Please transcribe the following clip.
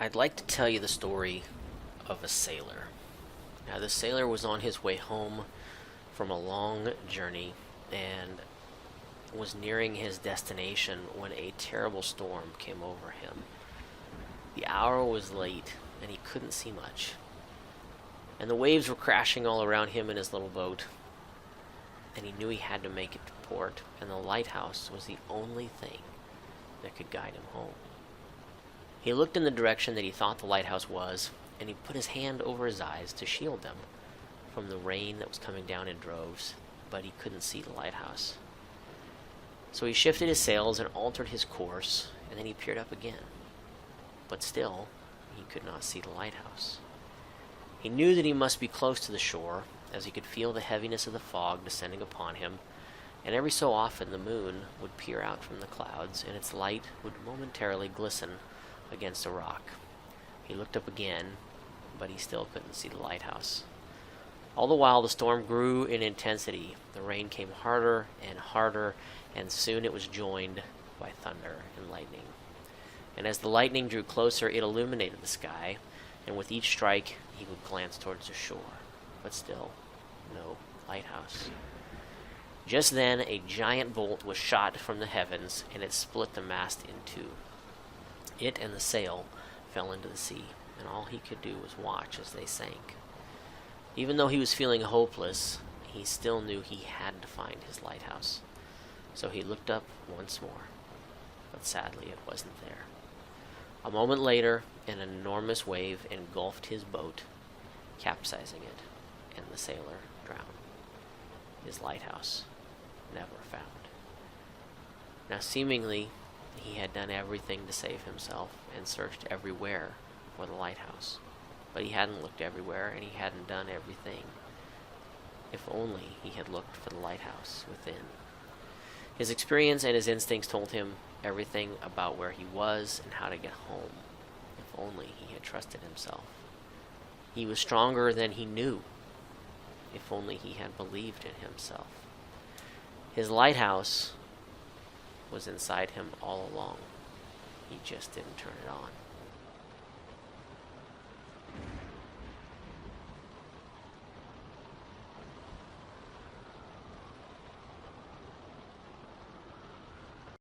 I'd like to tell you the story of a sailor. Now, the sailor was on his way home from a long journey and was nearing his destination when a terrible storm came over him. The hour was late and he couldn't see much, and the waves were crashing all around him in his little boat, and he knew he had to make it to port, and the lighthouse was the only thing that could guide him home. He looked in the direction that he thought the lighthouse was, and he put his hand over his eyes to shield them from the rain that was coming down in droves, but he couldn't see the lighthouse. So he shifted his sails and altered his course, and then he peered up again. But still, he could not see the lighthouse. He knew that he must be close to the shore, as he could feel the heaviness of the fog descending upon him, and every so often the moon would peer out from the clouds, and its light would momentarily glisten against a rock. He looked up again, but he still couldn't see the lighthouse. All the while the storm grew in intensity. The rain came harder and harder, and soon it was joined by thunder and lightning. And as the lightning drew closer, it illuminated the sky, and with each strike he would glance towards the shore, but still no lighthouse. Just then a giant bolt was shot from the heavens, and it split the mast in two. It and the sail fell into the sea, and all he could do was watch as they sank. Even though he was feeling hopeless, he still knew he had to find his lighthouse. So he looked up once more, but sadly it wasn't there. A moment later, an enormous wave engulfed his boat, capsizing it, and the sailor drowned. His lighthouse never found. Now, seemingly, he had done everything to save himself and searched everywhere for the lighthouse. But he hadn't looked everywhere, and he hadn't done everything. If only he had looked for the lighthouse within. His experience and his instincts told him everything about where he was and how to get home. If only he had trusted himself. He was stronger than he knew. If only he had believed in himself. His lighthouse was inside him all along. He just didn't turn it on.